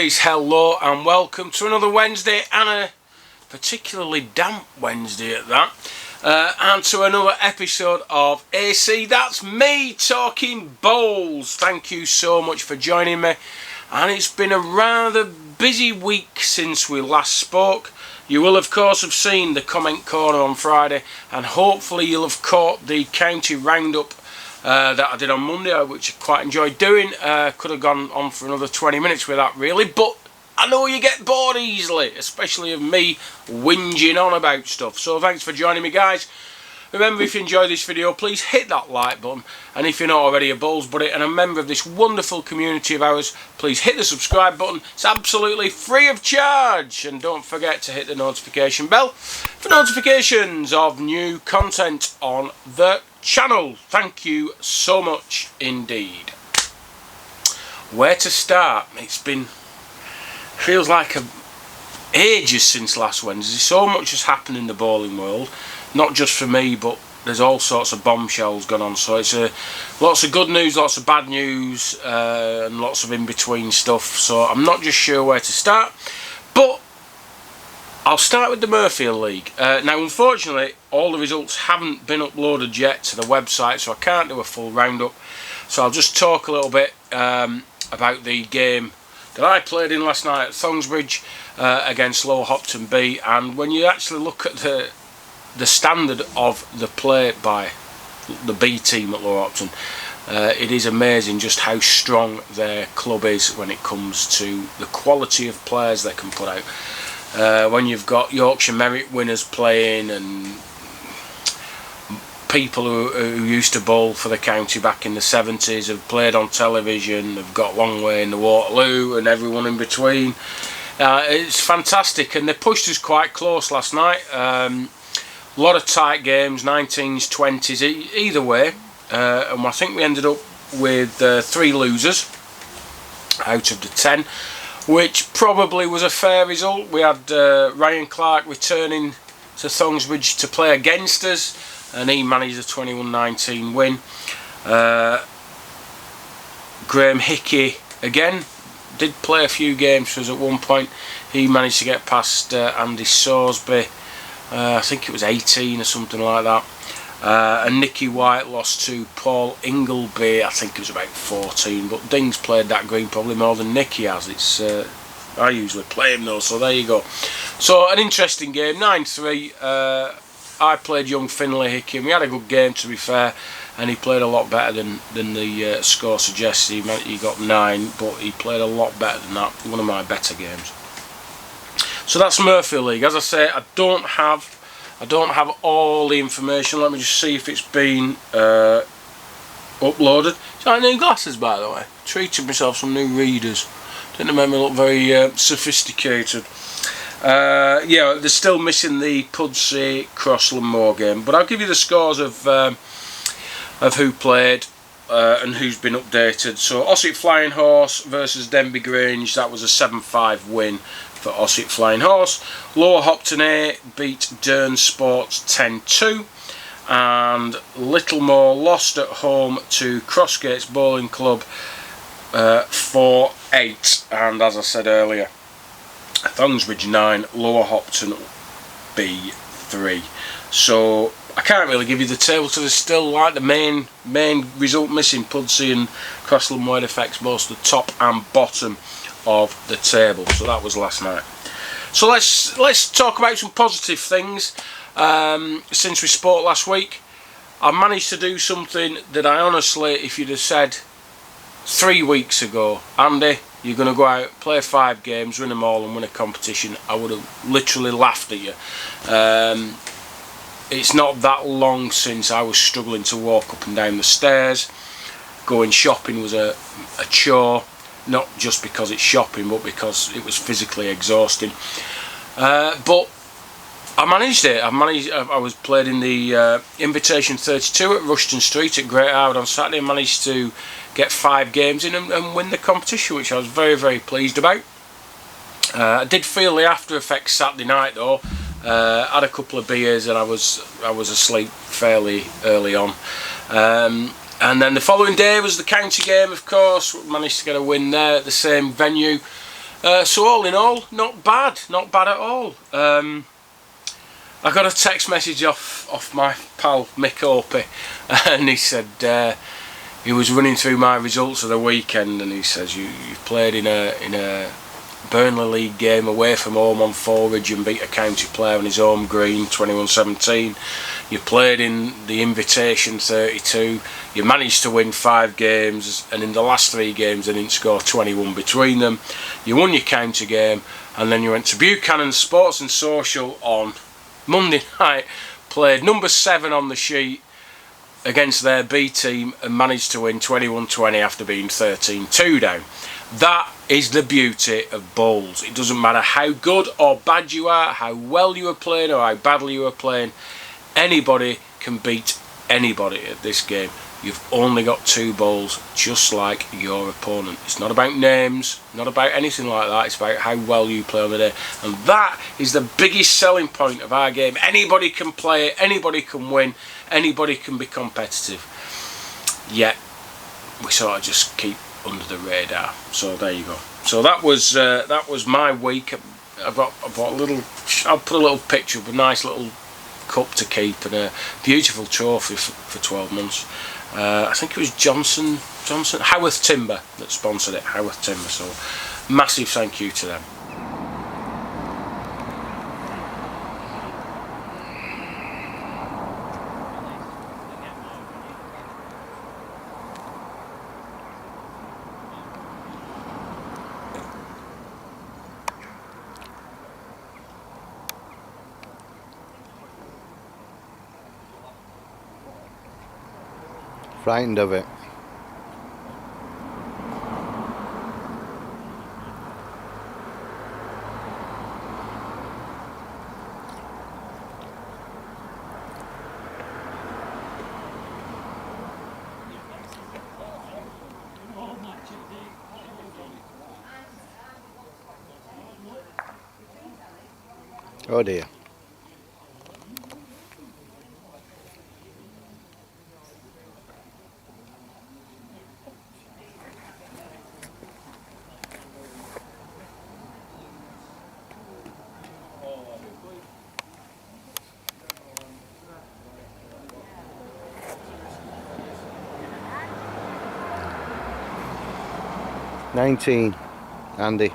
ladies, hello and welcome to another Wednesday, and a particularly damp Wednesday at that, and to another episode of AC. That's me talking bowls. Thank you so much for joining me, and it's been a rather busy week since we last spoke. You will of course have seen the comment corner on Friday, and hopefully you'll have caught the county roundup that I did on Monday, which I quite enjoyed doing. Could have gone on for another 20 minutes with that really, but I know you get bored easily, especially of me whinging on about stuff. So thanks for joining me, guys. Remember, if you enjoy this video, please hit that like button, and if you're not already a Bowls Buddy and a member of this wonderful community of ours, please hit the subscribe button. It's absolutely free of charge, and don't forget to hit the notification bell for notifications of new content on the channel. Thank you so much indeed. Where to start? Feels like ages since last Wednesday. So much has happened in the bowling world, not just for me, but there's all sorts of bombshells going on. So it's lots of good news, lots of bad news, and lots of in-between stuff. So I'm not just sure where to start, but I'll start with the Murfield League. Now, unfortunately, all the results haven't been uploaded yet to the website, so I can't do a full roundup. So I'll just talk a little bit about the game that I played in last night at Thongsbridge against Lower Hopton B. And when you actually look at the standard of the play by the B team at Lower Hopton, it is amazing just how strong their club is when it comes to the quality of players they can put out. When you've got Yorkshire Merit winners playing, and people who used to bowl for the county back in the 70s have played on television, have got long way in the Waterloo, and everyone in between. It's fantastic, and they pushed us quite close last night. A lot of tight games, 19s, 20s, either way, and I think we ended up with 3 losers out of the 10. Which probably was a fair result. We had Ryan Clark returning to Thongsbridge to play against us, and he managed a 21-19 win. Graham Hickey again did play a few games for us at one point. He managed to get past Andy Soresby, I think it was 18 or something like that. And Nicky White lost to Paul Ingleby, I think it was about 14, but Ding's played that green probably more than Nicky has. It's I usually play him though, so there you go. So an interesting game, 9-3. I played young Finlay Hickey, and we had a good game, to be fair, and he played a lot better than the score suggests. He got 9, but he played a lot better than that. One of my better games. So that's Murfield League. As I say, I don't have all the information. Let me just see if it's been uploaded. It's like new glasses, by the way. Treated myself some new readers. Didn't make me look very sophisticated. Yeah, they're still missing the Pudsey Crossland Moor game, but I'll give you the scores of who played and who's been updated. So Ossett Flying Horse versus Denby Grange. That was a 7-5 win for Ossett Flying Horse. Lower Hopton A beat Dearn Sports 10-2, and Littlemore lost at home to Crossgates Bowling Club 4-8, and as I said earlier, Thongsbridge 9, Lower Hopton B 3. So I can't really give you the table, so there's still like the main result missing. Pudsey and Crossland Wade affects both the top and bottom of the table. So that was last night. So let's talk about some positive things. Since we spoke last week, I managed to do something that I honestly, if you'd have said 3 weeks ago, Andy, you're going to go out, play 5 games, win them all and win a competition, I would have literally laughed at you. It's not that long since I was struggling to walk up and down the stairs. Going shopping was a chore. Not just because it's shopping, but because it was physically exhausting. But I managed it. I was played in the Invitation 32 at Rushton Street at Great Harwood on Saturday. I managed to get 5 games in and win the competition, which I was very, very pleased about. I did feel the after effects Saturday night though. Had a couple of beers and I was asleep fairly early on. And then the following day was the county game, of course. Managed to get a win there at the same venue. So all in all, not bad at all. I got a text message off my pal Mick Opie, and he said he was running through my results of the weekend, and he says you've played in a Burnley League game away from home on Forage and beat a county player on his home green 21-17. You played in the Invitation 32. You managed to win 5 games, and in the last 3 games they didn't score 21 between them. You won your county game, and then you went to Buchanan Sports and Social on Monday night, played number 7 on the sheet against their B team and managed to win 21-20 after being 13-2 down. That is the beauty of bowls. It doesn't matter how good or bad you are, how well you are playing or how badly you are playing, anybody can beat anybody at this game. You've only got 2 bowls, just like your opponent. It's not about names, not about anything like that. It's about how well you play on the day. And that is the biggest selling point of our game. Anybody can play it, anybody can win, anybody can be competitive. Yet, we sort of just keep under the radar. So there you go. So that was my week. I've got a little. I'll put a little picture of a nice little cup to keep and a beautiful trophy for 12 months. I think it was Johnson Howarth Timber that sponsored it. Howarth Timber. So massive thank you to them. Frightened of it. Oh dear. $19, Andy.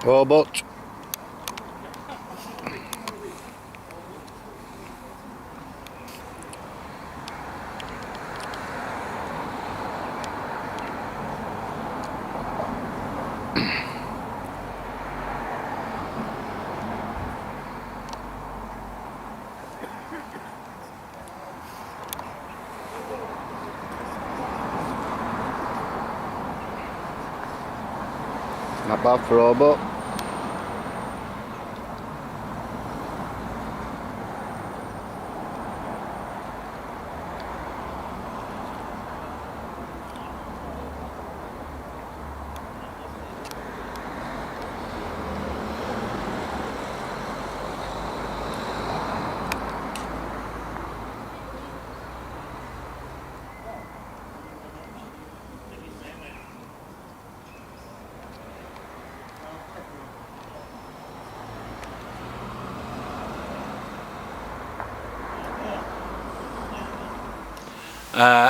Oh, but not bad for all, but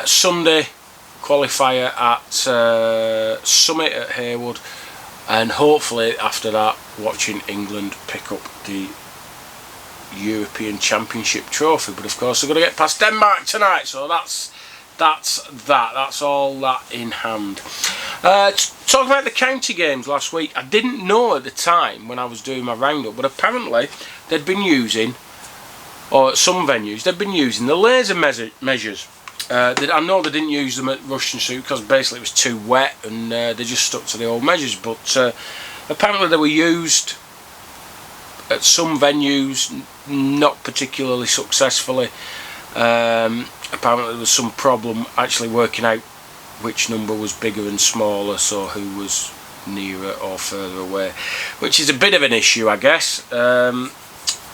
Sunday qualifier at Summit at Haywood, and hopefully after that watching England pick up the European Championship trophy. But of course they're going to get past Denmark tonight, so that's all that in hand. Talking about the county games last week, I didn't know at the time when I was doing my roundup, but apparently they'd been using, or at some venues they'd been using the laser measures. I know they didn't use them at Rushden Street because basically it was too wet, and they just stuck to the old measures, but apparently they were used at some venues, not particularly successfully. Apparently there was some problem actually working out which number was bigger and smaller, so who was nearer or further away, which is a bit of an issue, I guess.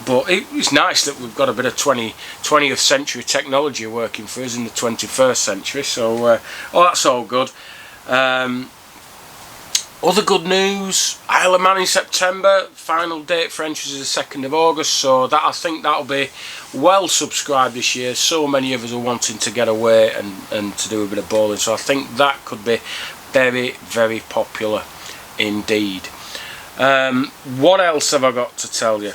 But it was nice that we've got a bit of 20th century technology working for us in the 21st century, so that's all good. Other good news, Isle of Man in September, final date for entries is the 2nd of August, so that I think that'll be well subscribed this year. So many of us are wanting to get away and to do a bit of bowling, so I think that could be very, very popular indeed. What else have I got to tell you?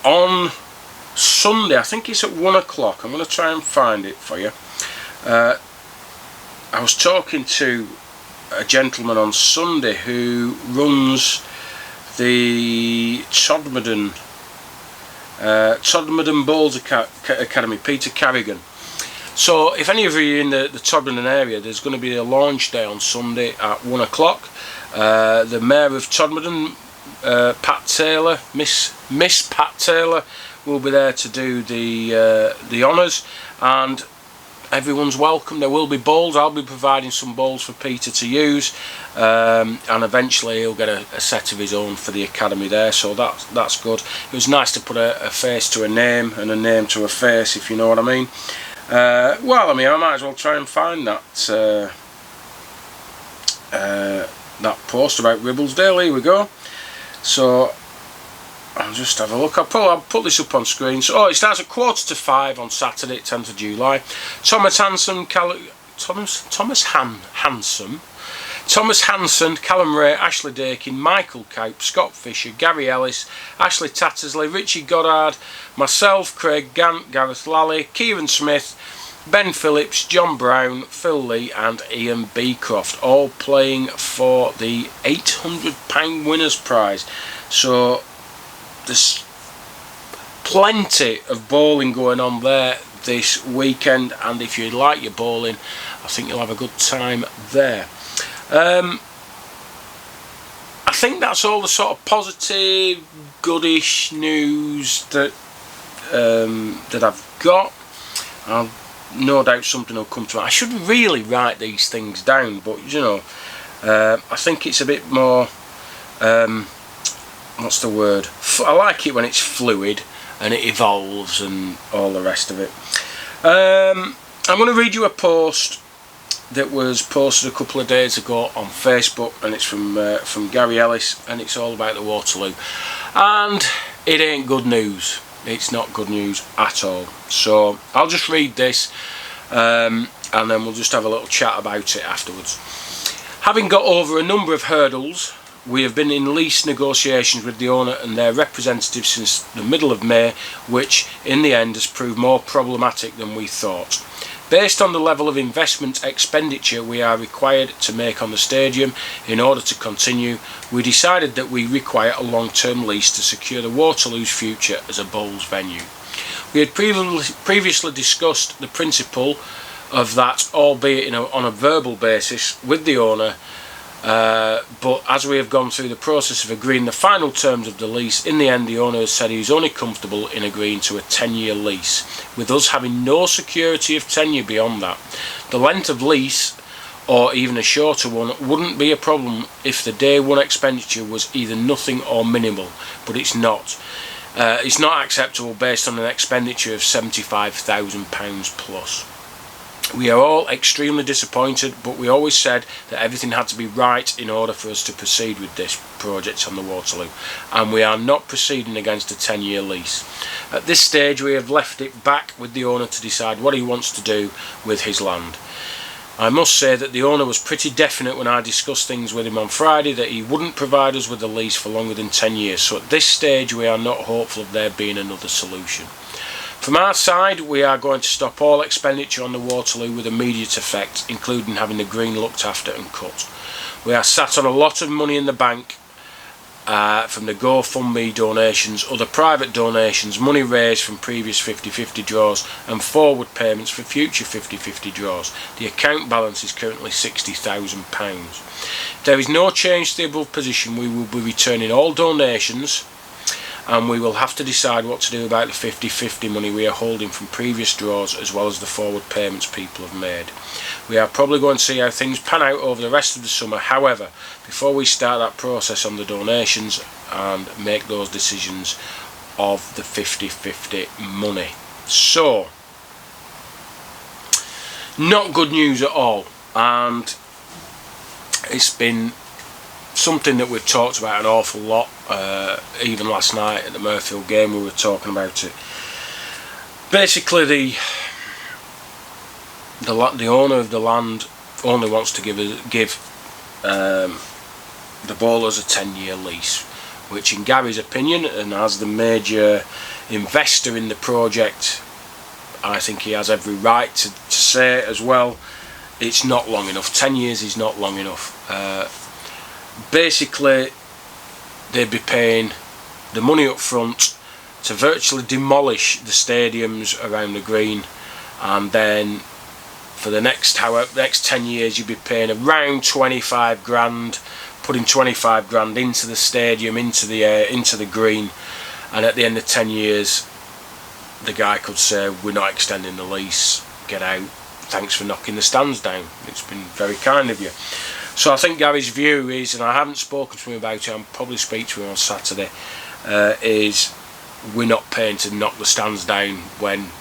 On Sunday, I think it's at 1 o'clock, I'm going to try and find it for you. I was talking to a gentleman on Sunday who runs the Todmorden Bowls Academy, Peter Carrigan. So if any of you are in the Todmorden area, there's going to be a launch day on Sunday at 1 o'clock. The Mayor of Todmorden, Pat Taylor, Miss Pat Taylor, will be there to do the honours, and everyone's welcome. There will be bowls. I'll be providing some bowls for Peter to use, and eventually he'll get a set of his own for the academy there, so that's good. It was nice to put a face to a name and a name to a face, if you know what I mean. Well, I mean, I might as well try and find that post about Ribblesdale. Here we go. So I'll just have a look. I'll put this up on screen. So, it starts at 4:45 on Saturday, 10th of July. Thomas Hanson, Callum Ray, Ashley Dakin, Michael Cope, Scott Fisher, Gary Ellis, Ashley Tattersley, Richie Goddard, myself, Craig Gant, Gareth Lally, Kieran Smith, Ben Phillips, John Brown, Phil Lee and Ian Beecroft, all playing for the £800 winners prize. So there's plenty of bowling going on there this weekend, and if you like your bowling, I think you'll have a good time there. I think that's all the sort of positive, goodish news that I've got. No doubt something will come to it. I should really write these things down, but you know, I think it's a bit more, what's the word? I like it when it's fluid and it evolves and all the rest of it. I'm going to read you a post that was posted a couple of days ago on Facebook, and it's from Gary Ellis, and it's all about the Waterloo, and it ain't good news. It's not good news at all. So I'll just read this, and then we'll just have a little chat about it afterwards. Having got over a number of hurdles, we have been in lease negotiations with the owner and their representatives since the middle of May, which in the end has proved more problematic than we thought. Based on the level of investment expenditure we are required to make on the stadium in order to continue, we decided that we require a long-term lease to secure the Waterloo's future as a bowls venue. We had previously discussed the principle of that, albeit on a verbal basis, with the owner, but as we have gone through the process of agreeing the final terms of the lease, in the end the owner has said he is only comfortable in agreeing to a 10-year lease, with us having no security of tenure beyond that. The length of lease, or even a shorter one, wouldn't be a problem if the day one expenditure was either nothing or minimal, but it's not. It's not acceptable based on an expenditure of £75,000 plus. We are all extremely disappointed, but we always said that everything had to be right in order for us to proceed with this project on the Waterloo, and we are not proceeding against a 10-year lease. At this stage we have left it back with the owner to decide what he wants to do with his land. I must say that the owner was pretty definite when I discussed things with him on Friday that he wouldn't provide us with a lease for longer than 10 years, so at this stage we are not hopeful of there being another solution. From our side, we are going to stop all expenditure on the Waterloo with immediate effect, including having the green looked after and cut. We are sat on a lot of money in the bank from the GoFundMe donations, other private donations, money raised from previous 50-50 draws and forward payments for future 50-50 draws. The account balance is currently £60,000. If there is no change to the above position, we will be returning all donations, and we will have to decide what to do about the 50-50 money we are holding from previous draws as well as the forward payments people have made. We are probably going to see how things pan out over the rest of the summer. However, before we start that process on the donations and make those decisions of the 50-50 money. So, not good news at all, and it's been something that we've talked about an awful lot. Even last night at the Murfield game we were talking about it. Basically the owner of the land only wants to give the bowlers a 10-year lease, which in Gary's opinion, and as the major investor in the project, I think he has every right to say it as well, it's not long enough. 10 years is not long enough. Basically they'd be paying the money up front to virtually demolish the stadiums around the green, and then for the next 10 years you'd be paying around 25 grand, putting 25 grand into the stadium, into the green, and at the end of 10 years the guy could say, we're not extending the lease, get out, thanks for knocking the stands down, it's been very kind of you. So I think Gary's view is, and I haven't spoken to him about it, I'll probably speak to him on Saturday, is we're not paying to knock the stands down when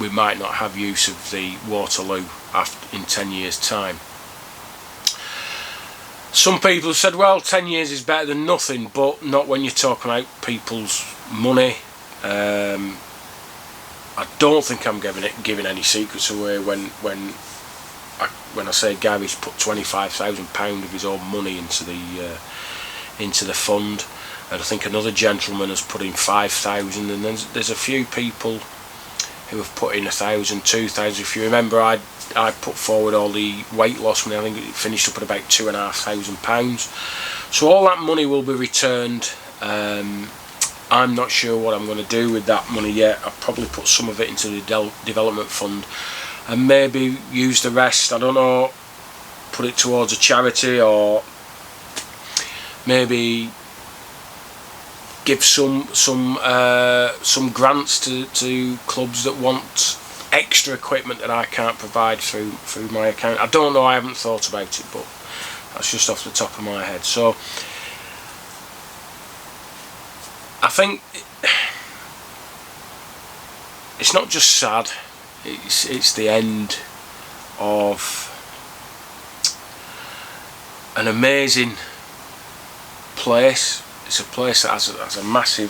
we might not have use of the Waterloo in 10 years time. Some people have said, well, 10 years is better than nothing, but not when you're talking about people's money. I don't think I'm giving any secrets away when I say Gary's put £25,000 of his own money into the fund, and I think another gentleman has put in 5,000, and there's a few people who have put in 1,000, 2,000. If you remember, I put forward all the weight loss money. I think it finished up at about £2,500. So all that money will be returned. I'm not sure what I'm going to do with that money yet. I'll probably put some of it into the development fund, and maybe use the rest, I don't know, put it towards a charity, or maybe give some grants to clubs that want extra equipment that I can't provide through my account. I don't know, I haven't thought about it, but that's just off the top of my head. So I think it's not just sad, it's the end of an amazing place. It's a place that has a massive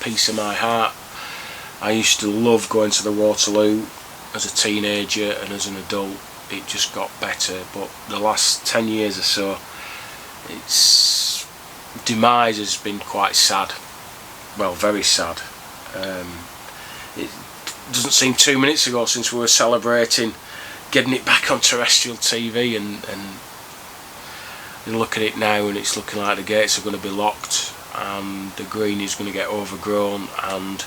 piece of my heart. I used to love going to the Waterloo as a teenager, and as an adult it just got better, but the last 10 years or so its demise has been quite sad. Well, very sad. It doesn't seem 2 minutes ago since we were celebrating getting it back on terrestrial TV, and you look at it now and it's looking like the gates are going to be locked and the green is going to get overgrown, and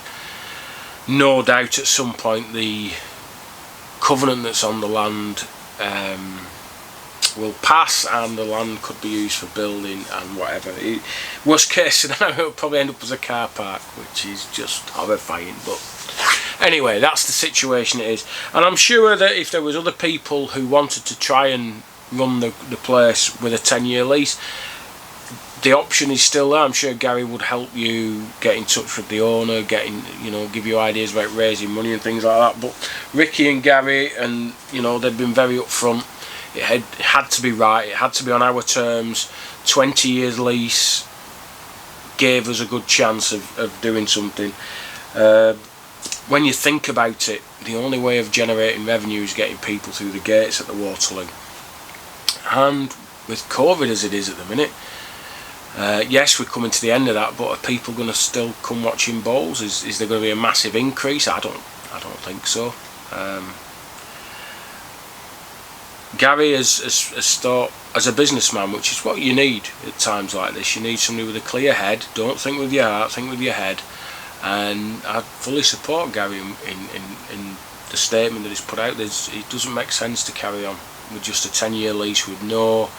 no doubt at some point the covenant that's on the land will pass and the land could be used for building and whatever. Worst case scenario, it'll probably end up as a car park, which is just horrifying, but anyway, that's the situation it is. And I'm sure that if there was other people who wanted to try and run the place with a 10-year lease, the option is still there. I'm sure Gary would help you get in touch with the owner, give you ideas about raising money and things like that. But Ricky and Gary, and they've been very upfront. It had to be right. It had to be on our terms. 20 years lease gave us a good chance of doing something. When you think about it, the only way of generating revenue is getting people through the gates at the Waterloo. And with COVID as it is at the minute, yes, we're coming to the end of that, but are people going to still come watching bowls? Is there going to be a massive increase? I don't think so. Gary has thought, as a businessman, which is what you need at times like this, you need somebody with a clear head. Don't think with your heart, think with your head. And I fully support Gary in the statement that he's put out. It doesn't make sense to carry on with just a 10-year lease with no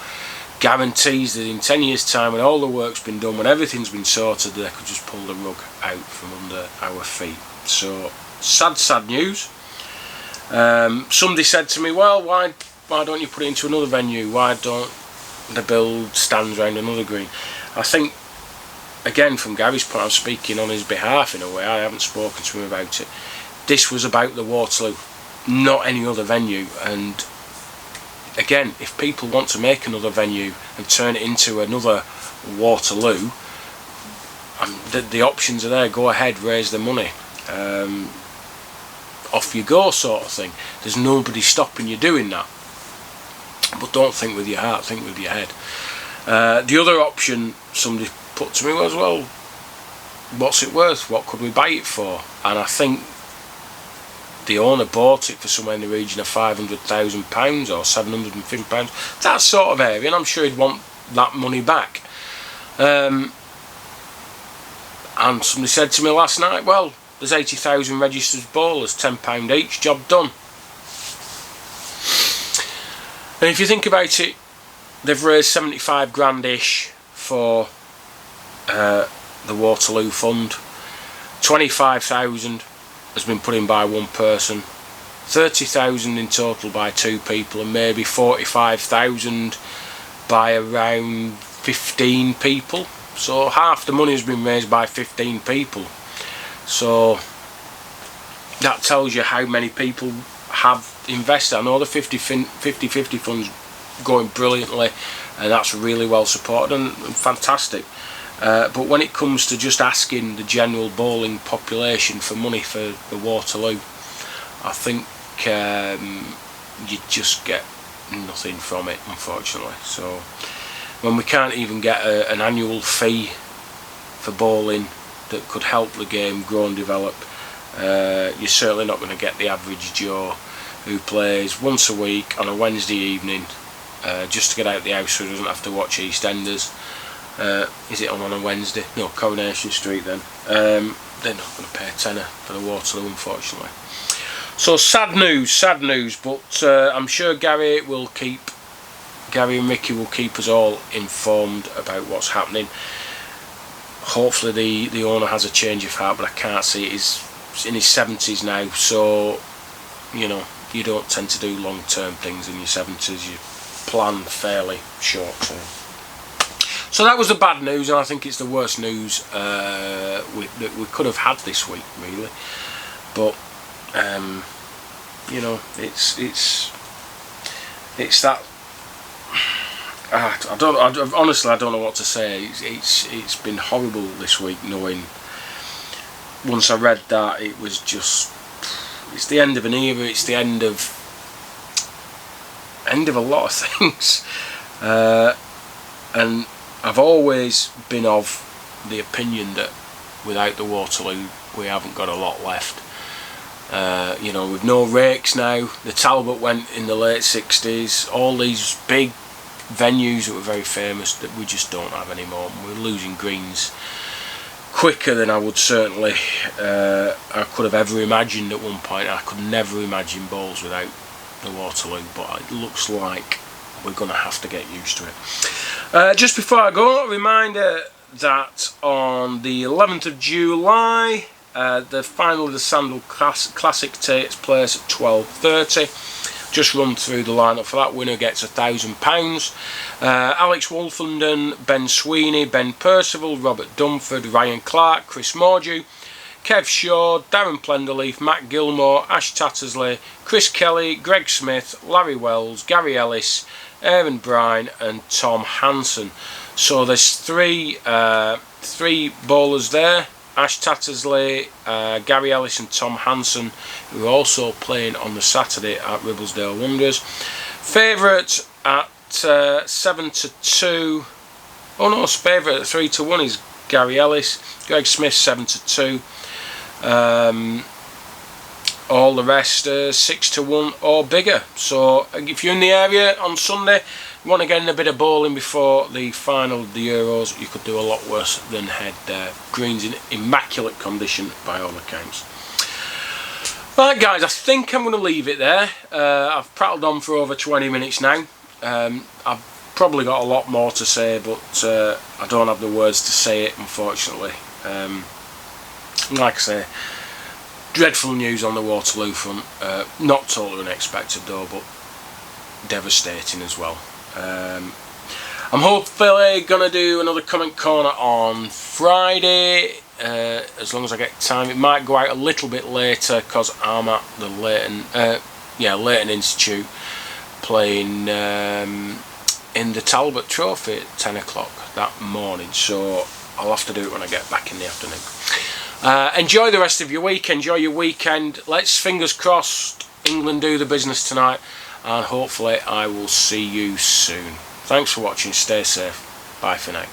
guarantees that in 10 years' time, when all the work's been done, when everything's been sorted, they could just pull the rug out from under our feet. So sad news. Somebody said to me, well, why don't you put it into another venue? Why don't they build stands around another green? I think, again, from Gary's point, I'm speaking on his behalf in a way. I haven't spoken to him about it. This was about the Waterloo, not any other venue. And again, if people want to make another venue and turn it into another Waterloo, the options are there. Go ahead, raise the money, off you go, sort of thing. There's nobody stopping you doing that. But don't think with your heart, think with your head. The other option somebody put to me was, well, what's it worth? What could we buy it for? And I think the owner bought it for somewhere in the region of £500,000 or £750, that sort of area, and I'm sure he'd want that money back. And somebody said to me last night, well, there's 80,000 registered bowlers, £10 each, job done. And if you think about it, they've raised 75 grand-ish for the Waterloo Fund. 25,000 has been put in by one person, 30,000 in total by two people, and maybe 45,000 by around 15 people. So half the money has been raised by 15 people. So that tells you how many people have invested. I know the 50-50 funds going brilliantly, and that's really well supported and fantastic. But when it comes to just asking the general bowling population for money for the Waterloo, I think you just get nothing from it, unfortunately. So when we can't even get an annual fee for bowling that could help the game grow and develop, you're certainly not going to get the average Joe who plays once a week on a Wednesday evening just to get out the house so he doesn't have to watch EastEnders. Is it on a Wednesday? No, Coronation Street then. They're not going to pay a tenner for the Waterloo, unfortunately. So sad news, but I'm sure Gary and Ricky will keep us all informed about what's happening. Hopefully the owner has a change of heart, but I can't see it. He's in his 70s now, so you don't tend to do long-term things in your 70s. You plan fairly short-term. So that was the bad news, and I think it's the worst news that we could have had this week, really. But it's that. Honestly, I don't know what to say. It's been horrible this week, knowing. Once I read that, it was just. It's the end of an era. It's the end of a lot of things, and I've always been of the opinion that without the Waterloo, we haven't got a lot left. With no rakes now. The Talbot went in the late 60s. All these big venues that were very famous that we just don't have anymore. We're losing greens quicker than I would certainly I could have ever imagined at one point. I could never imagine bowls without the Waterloo, but it looks like we're going to have to get used to it. Just before I go, a reminder that on the 11th of July the final of the Sandal Classic takes place at 12:30. just run through the lineup for that. Winner gets £1,000. Alex Wolfenden, Ben Sweeney, Ben Percival, Robert Dunford, Ryan Clark, Chris Mordew, Kev Shaw, Darren Plenderleaf, Matt Gilmore, Ash Tattersley, Chris Kelly, Greg Smith, Larry Wells, Gary Ellis, Aaron Bryan and Tom Hansen. So there's three bowlers there: Ash Tattersley, Gary Ellis and Tom Hansen, who are also playing on the Saturday at Ribblesdale Wanderers. Favourite at 7-2. Oh no, favourite at 3-1 is Gary Ellis. Greg Smith 7-2. All the rest 6-1 or bigger. So if you're in the area on Sunday, you want to get in a bit of bowling before the final of the Euros, you could do a lot worse than head there. Green's in immaculate condition by all accounts. Right guys, I think I'm going to leave it there. I've prattled on for over 20 minutes now. I've probably got a lot more to say, but I don't have the words to say it, unfortunately. Like I say, dreadful news on the Waterloo front. Not totally unexpected though, but devastating as well. I'm hopefully going to do another comment corner on Friday, as long as I get time. It might go out a little bit later because I'm at the Leighton Institute playing in the Talbot Trophy at 10 o'clock that morning, so I'll have to do it when I get back in the afternoon. Enjoy the rest of your week, enjoy your weekend. Let's, fingers crossed, England do the business tonight, and hopefully I will see you soon. Thanks for watching, stay safe, bye for now.